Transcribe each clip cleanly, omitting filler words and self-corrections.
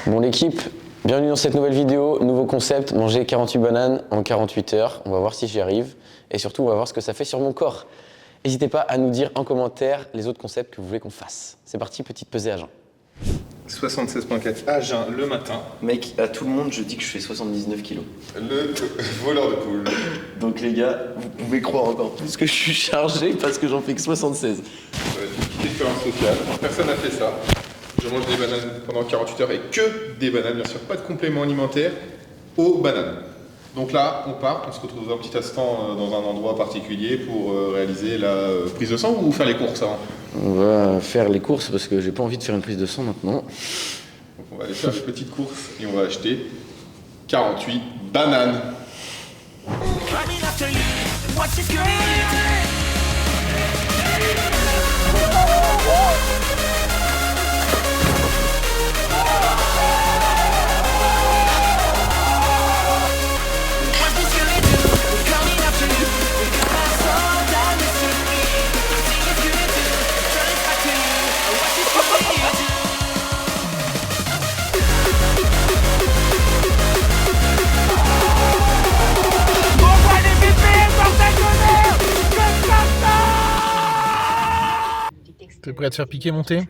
Bon l'équipe, bienvenue dans cette nouvelle vidéo, nouveau concept, manger 48 bananes en 48 heures. On va voir si j'y arrive et surtout on va voir ce que ça fait sur mon corps. N'hésitez pas à nous dire en commentaire les autres concepts que vous voulez qu'on fasse. C'est parti, petite pesée à jeun. 76.4 à jeun le matin. Mec, à tout le monde je dis que je fais 79 kilos. Le voleur de poule. Donc les gars, vous pouvez croire encore plus que je suis chargé parce que j'en fais que 76. Ça va être une petite expérience sociale. Personne n'a fait ça. Je mange des bananes pendant 48 heures et que des bananes, bien sûr, pas de complément alimentaire aux bananes. Donc là, on part, on se retrouve dans un petit instant dans un endroit particulier pour réaliser la prise de sang ou faire les courses avant. On va faire les courses parce que j'ai pas envie de faire une prise de sang maintenant. Donc on va aller faire les petites courses et on va acheter 48 bananes. T'es prêt à te faire piquer, monter?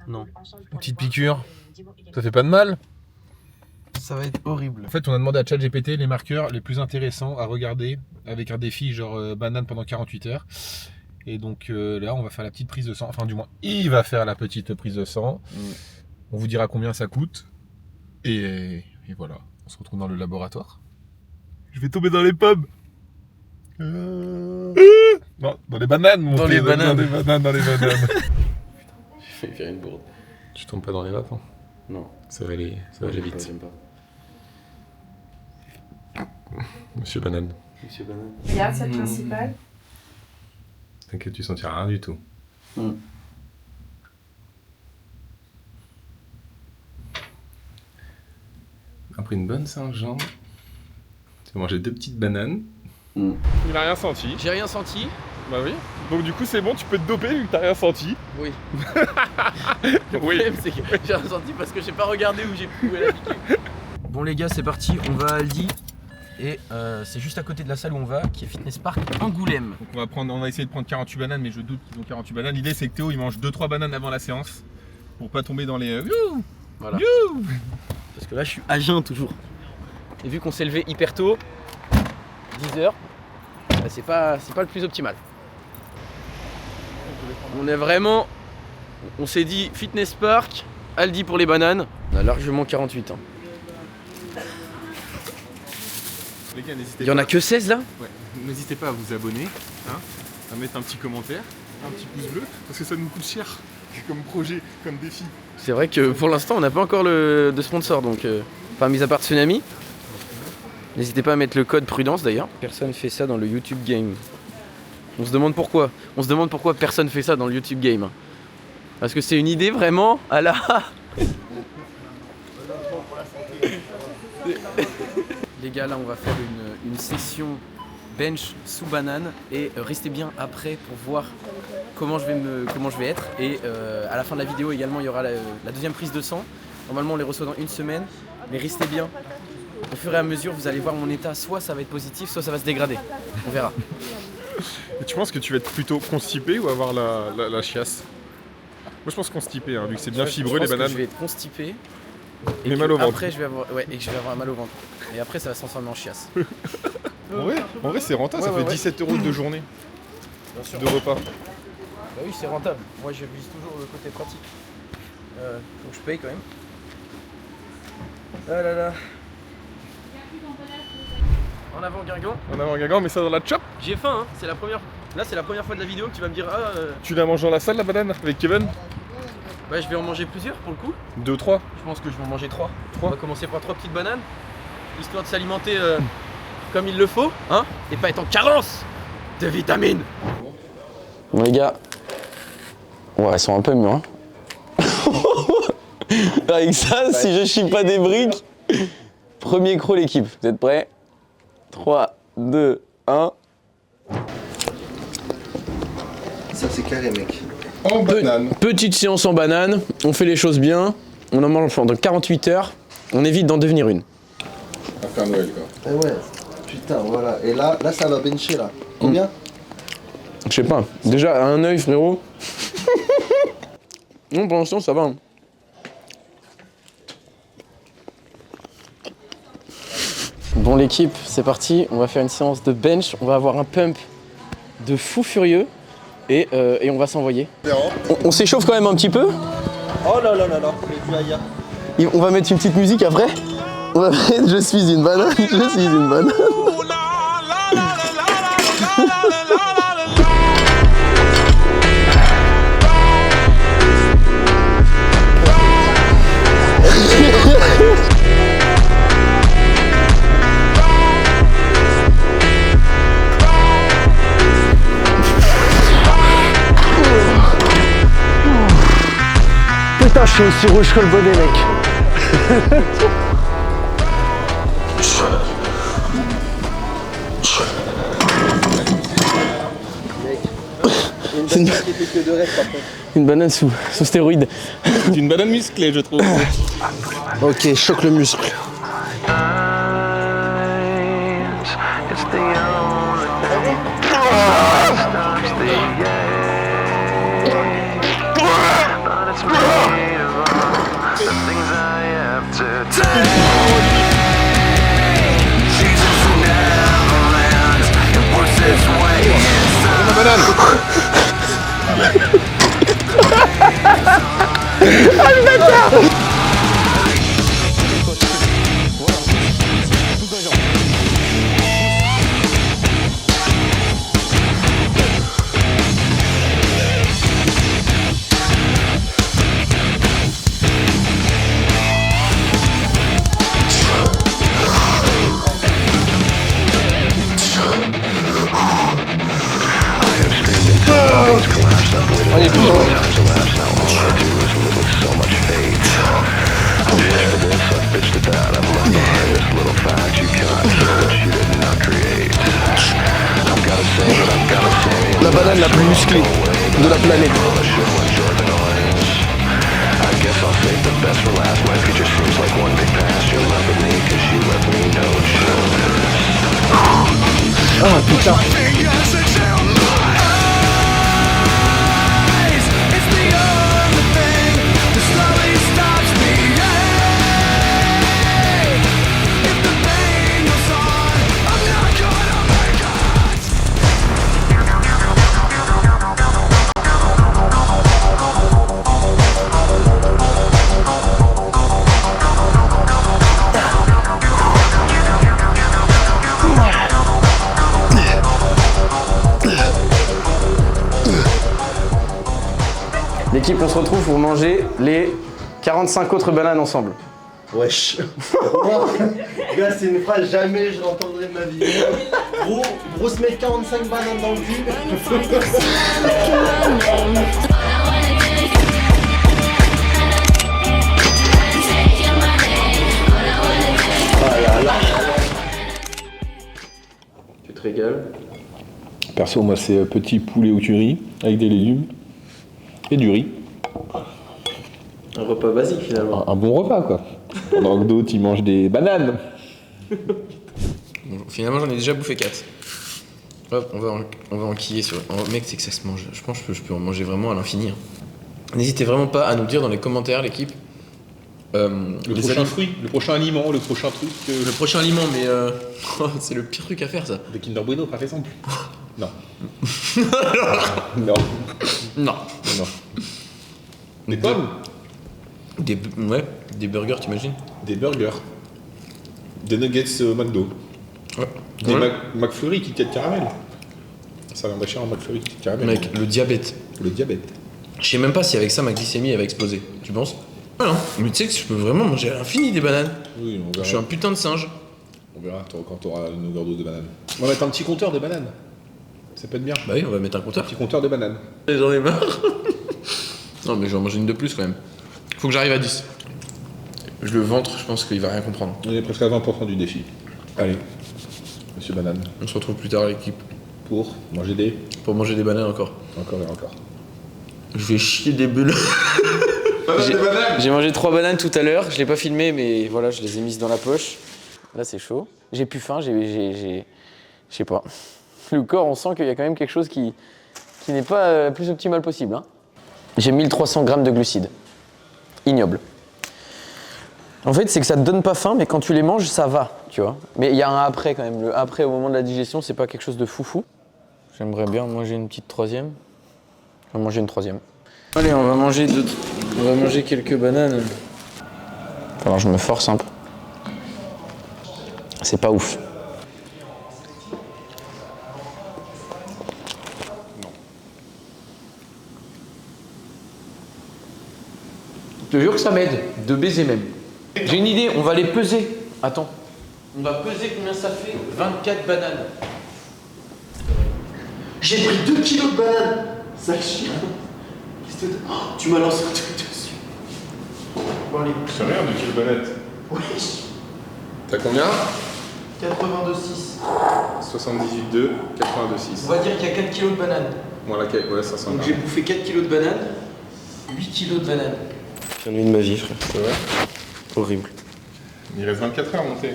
Non. Une petite piqûre, ça fait pas de mal? Ça va être horrible. En fait, on a demandé à ChatGPT les marqueurs les plus intéressants à regarder avec un défi genre banane pendant 48 heures. Et donc là, on va faire la petite prise de sang. Enfin, du moins, il va faire la petite prise de sang. On vous dira combien ça coûte. Et voilà, on se retrouve dans le laboratoire. Je vais tomber dans les pommes. Non, dans les bananes, mon Dans les bananes. Dans les bananes. Putain, j'ai failli faire une bourde. Tu tombes pas dans les vapes, hein? Non. Ça va aller vite. J'aime pas. Monsieur Banane. Monsieur Banane. Regarde cette principale. T'inquiète, tu sentiras rien du tout. Après une bonne Saint-Jean, tu vas manger 2 petites bananes. Il a rien senti. J'ai rien senti. Bah oui. Donc du coup c'est bon, tu peux te doper vu que t'as rien senti. Oui. Le problème c'est que j'ai rien senti parce que j'ai pas regardé où elle a piqué. Bon les gars, c'est parti, on va à Aldi. Et c'est juste à côté de la salle où on va, qui est Fitness Park Angoulême. Donc on va essayer de prendre 48 bananes, mais je doute qu'ils ont 48 bananes. L'idée c'est que Théo il mange 2-3 bananes avant la séance pour pas tomber dans les... Voilà. Parce que là je suis à jeun toujours. Et vu qu'on s'est levé hyper tôt, 10h, bah, c'est pas le plus optimal. On est vraiment... On s'est dit Fitness Park, Aldi pour les bananes. On a largement 48 ans. Les gars, n'hésitez Il y en a que 16 là? Ouais. N'hésitez pas à vous abonner, hein, à mettre un petit commentaire, un petit pouce bleu, parce que ça nous coûte cher comme projet, comme défi. C'est vrai que pour l'instant on n'a pas encore de sponsor, donc enfin mis à part Tsunami. N'hésitez pas à mettre le code prudence d'ailleurs. Personne fait ça dans le YouTube Game. On se demande pourquoi. On se demande pourquoi personne fait ça dans le YouTube Game. Parce que c'est une idée vraiment à la... Les gars, là on va faire une session bench sous banane et restez bien après pour voir comment je vais être. Et à la fin de la vidéo également il y aura la deuxième prise de sang. Normalement on les reçoit dans une semaine, mais restez bien. Au fur et à mesure vous allez voir mon état, soit ça va être positif, soit ça va se dégrader. On verra. Et tu penses que tu vas être plutôt constipé ou avoir la chiasse? Moi je pense constipé, hein, vu que c'est bien fibreux les bananes. Je vais être constipé. Et mais mal au ventre. Après je vais avoir, et que je vais avoir mal au ventre. Et après ça va se transformer en chiasse. En vrai c'est rentable, ça fait 17 € de journée. Bien sûr. De repas. Bah oui, c'est rentable. Moi je vise toujours le côté pratique. Faut que je paye quand même. Ah là là. En avant Guingamp. On a un Guingamp, mais ça dans la chop. J'ai faim, hein. C'est la première. Là c'est la première fois de la vidéo que tu vas me dire Tu l'as mangé dans la salle la banane avec Kevin? Bah je vais en manger plusieurs pour le coup. 2, 3. Je pense que je vais en manger 3. On va commencer par 3 petites bananes. Histoire de s'alimenter comme il le faut, hein, et pas être en carence de vitamines. Bon les gars, ouais, elles sont un peu mûres. Hein. Avec ça, si je chie pas des briques. Premier croc l'équipe, vous êtes prêts? 3, 2, 1. Ça c'est carré mec. en banane. Petite séance en banane, on fait les choses bien, on en mange pendant 48 heures, on évite d'en devenir une. À faire Noël quoi. Eh ouais, putain, voilà. Et là ça va bencher là. Combien? Je sais pas, déjà à un œil frérot. Non, pour l'instant ça va. Hein. Bon l'équipe, c'est parti, on va faire une séance de bench, on va avoir un pump de fou furieux et on va s'envoyer. On s'échauffe quand même un petit peu. Oh là là là là, les On va mettre une petite musique après. On va mettre je suis une banane, je suis une banane. Putain, je suis aussi rouge que le bonnet, mec. Une banane sous stéroïde. C'est une banane musclée, je trouve. Ok, choque le muscle. La banane la plus musclée de la planète. Ah putain. L'équipe, on se retrouve pour manger les 45 autres bananes ensemble. Wesh. Gars, c'est une phrase, jamais je l'entendrai de ma vie. Gros se mettre 45 bananes dans le cul. Tu te régales. Perso, moi, c'est petit poulet au curry avec des légumes et du riz. Un repas basique finalement. Un bon repas, quoi. Pendant que d'autres, ils mangent des bananes. Bon, finalement, j'en ai déjà bouffé 4. Hop, on va enquiller sur. Oh, mec, c'est que ça se mange. Je pense que je peux en manger vraiment à l'infini. Hein. N'hésitez vraiment pas à nous dire dans les commentaires, l'équipe. Le prochain fruit, le prochain aliment, le prochain truc. Le prochain aliment, mais c'est le pire truc à faire, ça. Des Kinder Bueno, par exemple. Non. Non. Non. Non. Des pommes. Ouais, des burgers, t'imagines? Des burgers. Des nuggets McDo. Ouais. Des Ouais. McFlurry Kit Kat caramel. Ça vient d'acheter un McFlurry Kit Kat caramel. Mec, le diabète. Le diabète. Je sais même pas si avec ça, ma glycémie elle va exploser. Tu penses? Ah non. Mais tu sais que je peux vraiment manger à l'infini des bananes. Oui, on verra. Je suis un putain de singe. On verra quand t'auras une overdose de bananes. On va mettre un petit compteur de bananes. Ça peut être bien. Bah oui, on va mettre un compteur. Un petit compteur de bananes. J'en ai marre. Non, mais je vais en manger une de plus quand même. Faut que j'arrive à 10. Le ventre, je pense qu'il va rien comprendre. On est presque à 20% du défi. Allez, monsieur Banane, On se retrouve plus tard, l'équipe, pour manger des... pour manger des bananes encore. Encore et encore. Je vais chier des bulles. J'ai mangé 3 bananes tout à l'heure, je l'ai pas filmé mais voilà, je les ai mises dans la poche. Là c'est chaud. J'ai plus faim, je sais pas. Le corps, on sent qu'il y a quand même quelque chose qui n'est pas le plus optimal possible. Hein. J'ai 1300 grammes de glucides. Ignoble. En fait, c'est que ça te donne pas faim, mais quand tu les manges, ça va, tu vois. Mais il y a un après quand même. Le après, au moment de la digestion, c'est pas quelque chose de foufou. J'aimerais bien manger une petite troisième. On va manger une troisième. Allez, on va manger quelques bananes. Alors, je me force un peu. C'est pas ouf. Je te jure que ça m'aide, de baiser même. J'ai une idée, on va les peser. Attends. On va peser combien ça fait 24 bananes. J'ai pris 2 kilos de bananes. Ça chien. Qu'est-ce que oh, tu m'as lancé un truc dessus. Bon allez. C'est rien, 2 kilos de bananes. Oui. T'as combien? 82,6. 78,2, 82,6. On va dire qu'il y a 4 kilos de bananes. Bon, la cake, ouais, 500 Donc grammes. j'ai bouffé 4 kilos de bananes, 8 kilos de bananes. J'ai ennuyé de ma vie, frère. C'est vrai? Horrible. Il reste 24 heures à monter.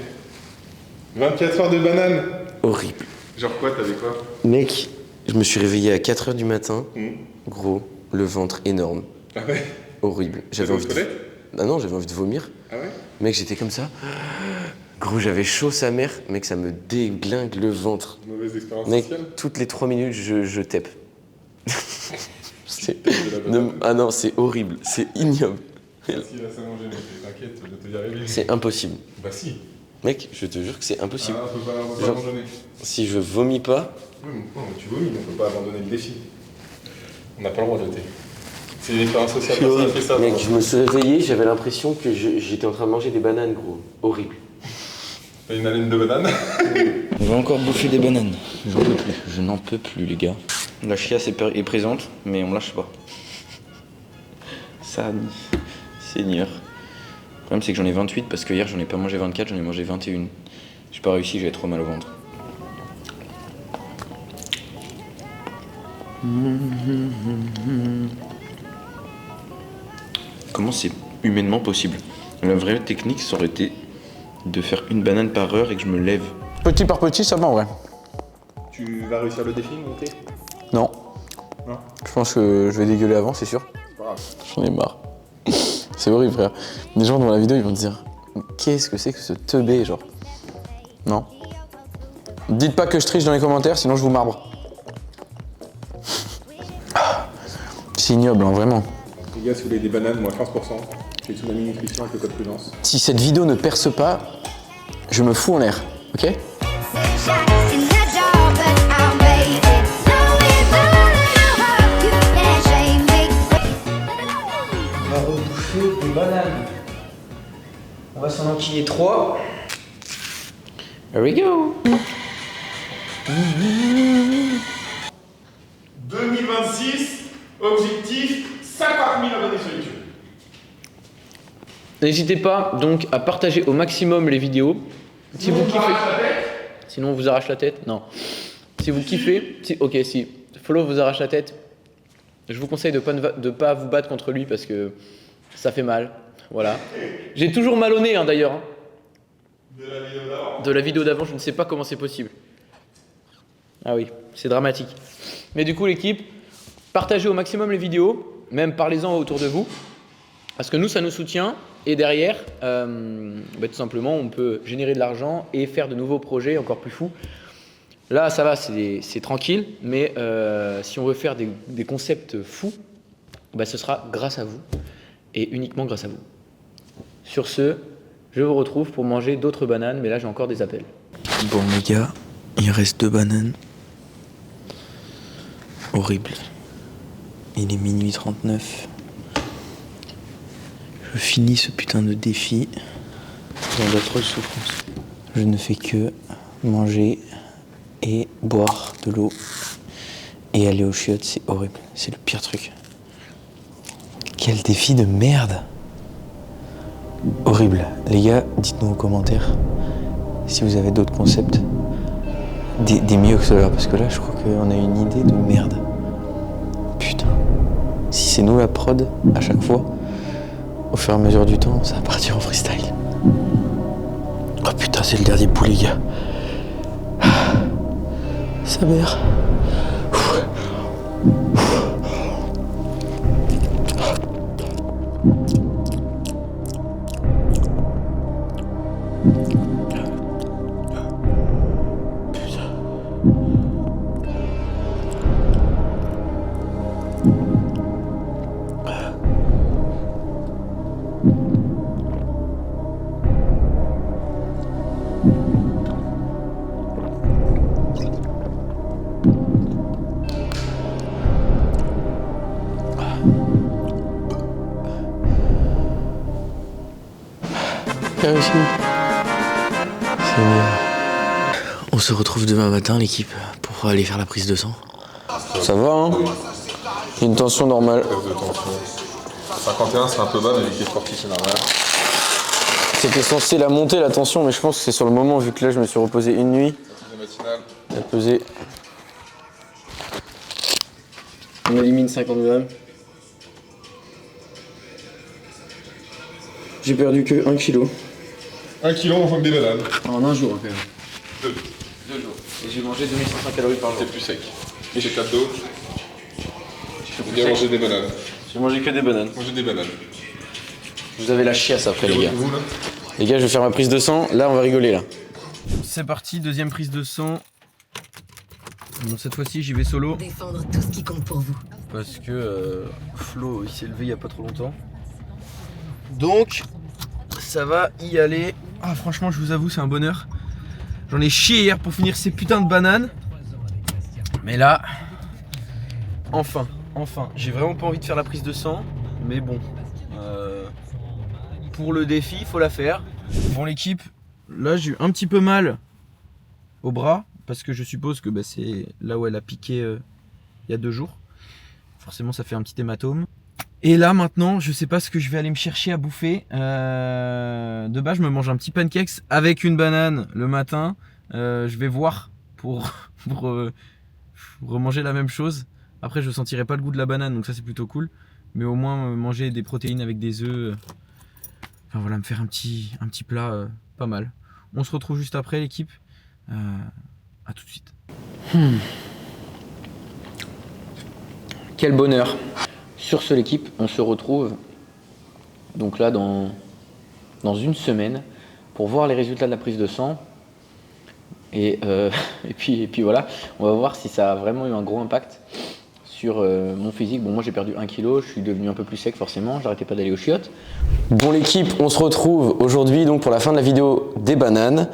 24 heures de bananes. Horrible. Genre quoi, t'avais quoi? Mec, je me suis réveillé à 4h du matin. Gros, le ventre énorme. Ah ouais? Horrible. J'avais envie de... Ah non, j'avais envie de vomir. Ah ouais? Mec, j'étais comme ça. Gros, j'avais chaud sa mère. Mec, ça me déglingue le ventre. Mauvaise expérience Mec, sociale? toutes les 3 minutes, je tape. Non. Ah non, c'est horrible. C'est ignoble. Si, là, ça manger, mec, t'inquiète de te y arriver. C'est impossible. Bah si. Mec, je te jure que c'est impossible. Ah, on peut pas Genre, abandonner. si je vomis pas... Oui, mais tu vomis, on peut pas abandonner le défi. On n'a pas le droit de voter. C'est une expérience sociale, personne n'a fait ça. Mec, je me suis réveillé, j'avais l'impression que j'étais en train de manger des bananes, gros. Horrible. T'as une haleine de banane? On va encore bouffer des bananes. J'en peux plus. Je n'en peux plus, les gars. La chiasse est présente, mais on lâche pas. Ça, Seigneur. Le problème, c'est que j'en ai 28 parce que hier, j'en ai pas mangé 24, j'en ai mangé 21. J'ai pas réussi, j'avais trop mal au ventre. Comment c'est humainement possible? La vraie technique, ça aurait été de faire une banane par heure et que je me lève. Petit par petit, ça va en vrai. Tu vas réussir le défi, monter? Non. Non. Je pense que je vais dégueuler avant, c'est sûr. Pas grave. J'en ai marre. C'est horrible, frère. Les gens dans la vidéo, ils vont te dire qu'est-ce que c'est que ce teubé, genre. Non. Dites pas que je triche dans les commentaires, sinon je vous marbre. C'est ignoble, hein, vraiment. Les gars, si vous voulez des bananes, moins 15%. C'est sous la nutrition avec le code prudence. Si cette vidéo ne perce pas, je me fous en l'air, ok? On va rebouffer des bananes. On va s'en enquiller 3. Here we go. 2026, objectif 50 000 abonnés sur YouTube. N'hésitez pas donc à partager au maximum les vidéos. Si vous kiffez. Sinon on vous arrache la tête. Non. Si vous kiffez. Si Follow vous arrache la tête. Je vous conseille de pas vous battre contre lui parce que ça fait mal. Voilà. J'ai toujours mal au nez hein, d'ailleurs. Hein. De la vidéo d'avant, je ne sais pas comment c'est possible. Ah oui, c'est dramatique. Mais du coup l'équipe, partagez au maximum les vidéos, même parlez-en autour de vous. Parce que nous, ça nous soutient. Et derrière, tout simplement, on peut générer de l'argent et faire de nouveaux projets encore plus fous. Là, ça va, c'est tranquille. Mais si on veut faire des concepts fous, ce sera grâce à vous. Et uniquement grâce à vous. Sur ce, je vous retrouve pour manger d'autres bananes. Mais là, j'ai encore des appels. Bon les gars, il reste 2 bananes. Horrible. Il est minuit 39. Je finis ce putain de défi dans d'atroces souffrances. Je ne fais que manger et boire de l'eau et aller aux chiottes, c'est horrible. C'est le pire truc. Quel défi de merde! Horrible. Les gars, dites-nous en commentaire si vous avez d'autres concepts. Des mieux que cela, parce que là, je crois qu'on a une idée de merde. Putain. si c'est nous la prod à chaque fois, au fur et à mesure du temps, ça va partir en freestyle. Oh putain, c'est le dernier bout, les gars. Sa mère. Réussi. C'est bien. On se retrouve demain matin, l'équipe, pour aller faire la prise de sang. Ça va, hein? Une tension normale. Perte de tension. 51, c'est un peu bas, mais avec les sportifs, c'est normal. C'était censé la monter, la tension, mais je pense que c'est sur le moment, vu que là, je me suis reposé une nuit. Elle a pesé. On élimine 50 grammes. J'ai perdu que 1 kg. 1 kg, on manque des bananes. En un jour, quand même. 2 jours. Et j'ai mangé 2500 calories par jour. C'est plus sec. Et j'ai 4 d'eau. J'ai bien mangé des bananes. J'ai mangé que des bananes. Manger des bananes. Vous avez la chiasse après, les gars. Vous, là? Les gars, je vais faire ma prise de sang. Là, on va rigoler, là. C'est parti, deuxième prise de sang. Bon, cette fois-ci, j'y vais solo. Défendre tout ce qui compte pour vous. Parce que Flo, il s'est levé il y a pas trop longtemps. Donc, ça va y aller. Ah, franchement, je vous avoue, c'est un bonheur. J'en ai chié hier pour finir ces putains de bananes. Mais là, enfin. J'ai vraiment pas envie de faire la prise de sang. Mais bon, pour le défi, il faut la faire. Bon, l'équipe, là, j'ai eu un petit peu mal au bras. Parce que je suppose que c'est là où elle a piqué il y a 2 jours. Forcément, ça fait un petit hématome. Et là, maintenant, je sais pas ce que je vais aller me chercher à bouffer. De base, je me mange un petit pancakes avec une banane le matin. Je vais voir pour remanger la même chose. Après, je sentirai pas le goût de la banane, donc ça, c'est plutôt cool. Mais au moins, manger des protéines avec des œufs. Enfin, voilà, me faire un petit plat pas mal. On se retrouve juste après, l'équipe. A tout de suite. Quel bonheur. Sur ce, l'équipe, on se retrouve donc là dans une semaine pour voir les résultats de la prise de sang. Et puis voilà, on va voir si ça a vraiment eu un gros impact sur mon physique. Bon, moi j'ai perdu 1 kg, je suis devenu un peu plus sec forcément, j'arrêtais pas d'aller aux chiottes. Bon l'équipe, on se retrouve aujourd'hui donc pour la fin de la vidéo des bananes.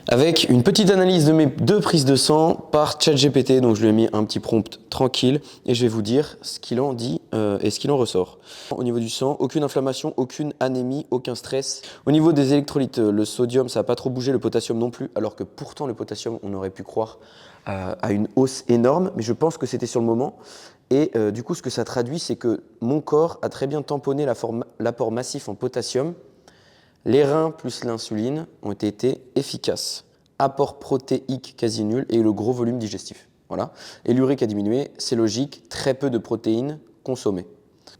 Avec une petite analyse de mes 2 prises de sang par ChatGPT, donc je lui ai mis un petit prompt tranquille et je vais vous dire ce qu'il en dit et ce qu'il en ressort. Au niveau du sang, aucune inflammation, aucune anémie, aucun stress. Au niveau des électrolytes, le sodium ça n'a pas trop bougé, le potassium non plus, alors que pourtant le potassium on aurait pu croire à une hausse énorme, mais je pense que c'était sur le moment. Et du coup ce que ça traduit c'est que mon corps a très bien tamponné l'apport massif en potassium. Les reins plus l'insuline ont été efficaces. Apport protéique quasi nul et le gros volume digestif. Voilà. Et l'urique a diminué, c'est logique, très peu de protéines consommées.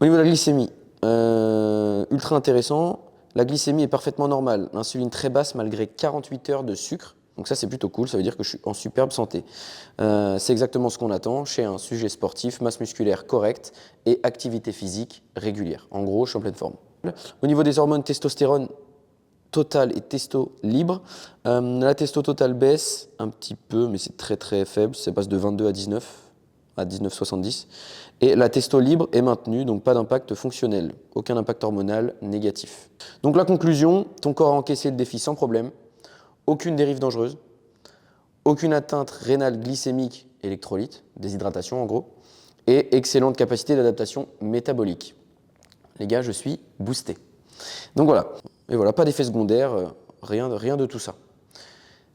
Au niveau de la glycémie, ultra intéressant. La glycémie est parfaitement normale. L'insuline très basse malgré 48 heures de sucre. Donc ça c'est plutôt cool, ça veut dire que je suis en superbe santé. C'est exactement ce qu'on attend chez un sujet sportif, masse musculaire correcte et activité physique régulière. En gros, je suis en pleine forme. Au niveau des hormones, testostérone total et testo libre. La testo totale baisse un petit peu, mais c'est très très faible. Ça passe de 22 à 19,70. Et la testo libre est maintenue, donc pas d'impact fonctionnel. Aucun impact hormonal négatif. Donc la conclusion, ton corps a encaissé le défi sans problème. Aucune dérive dangereuse. Aucune atteinte rénale glycémique, électrolyte, déshydratation en gros. Et excellente capacité d'adaptation métabolique. Les gars, je suis boosté. Donc voilà. Et voilà, pas d'effet secondaire, rien de tout ça.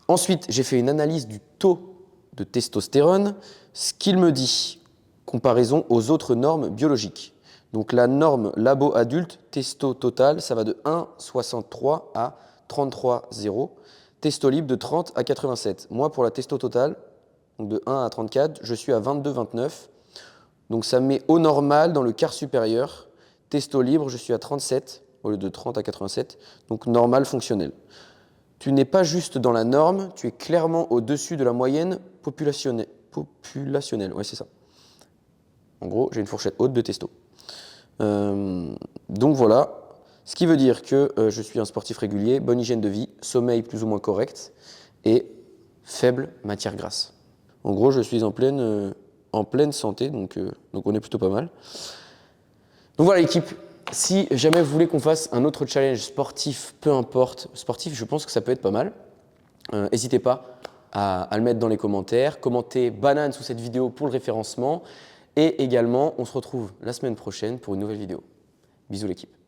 Ensuite, j'ai fait une analyse du taux de testostérone, ce qu'il me dit, comparaison aux autres normes biologiques. Donc la norme labo adulte, testo total, ça va de 1,63 à 33,0. Testo libre de 30 à 87. Moi, pour la testo totale, donc de 1 à 34, je suis à 22,29. Donc ça me met au normal dans le quart supérieur. Testo libre, je suis à 37 au lieu de 30 à 87. Donc normal fonctionnel. Tu n'es pas juste dans la norme, tu es clairement au-dessus de la moyenne populationnelle. Ouais, c'est ça. En gros, j'ai une fourchette haute de testo. Donc voilà. Ce qui veut dire que je suis un sportif régulier, bonne hygiène de vie, sommeil plus ou moins correct et faible matière grasse. En gros, je suis en pleine santé, donc on est plutôt pas mal. Donc voilà l'équipe, si jamais vous voulez qu'on fasse un autre challenge sportif, peu importe, sportif, je pense que ça peut être pas mal. N'hésitez pas à le mettre dans les commentaires, commentez banane sous cette vidéo pour le référencement et également on se retrouve la semaine prochaine pour une nouvelle vidéo. Bisous l'équipe.